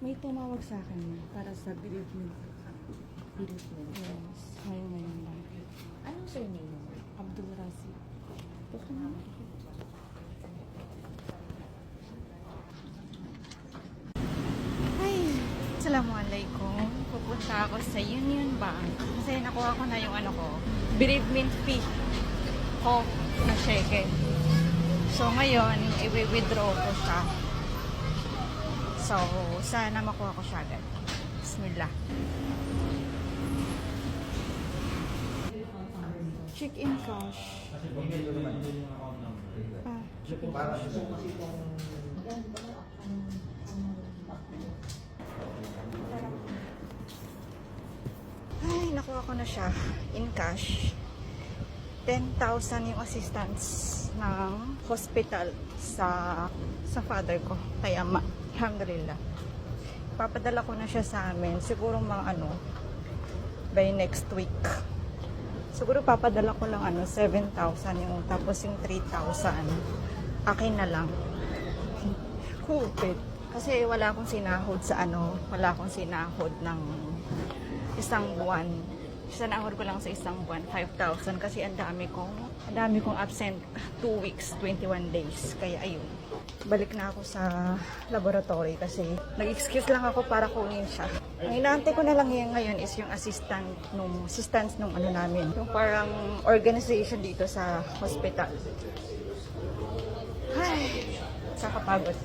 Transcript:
May tumawag sa akin para sa bereavement. Bereavement. Yes, ngayon lang. Anong surname mo? Abdul Razi. Okay na. Ay, assalamualaikum. Pupunta ako sa Union Bank. Kasi nakuha ko na yung ano ko, bereavement fee ko na sheke. So ngayon, i-withdraw ko siya. So, sana makuha ko siya agad. Bismillah. Check in cash. Check in cash. Ay, nakuha ko na siya. In cash. 10,000 yung assistance ng hospital sa father ko. Kaya alhamdulillah. Papadala ko na siya sa amin. Siguro mga by next week. Siguro papadala ko lang 7,000 yung tapos yung 3,000 akin na lang. Kupit. Kasi wala akong sinahod sa wala akong sinahod ng isang buwan. Sinahod ko lang sa isang buwan 5,000 kasi ang dami kong absent 2 weeks, 21 days. Kaya ayun. Balik na ako sa laboratory kasi nag-excuse lang ako para kunin siya. Ang inaantay ko na lang ngayon is yung assistance nung namin. Yung parang organization dito sa hospital. Ay, kakapagod.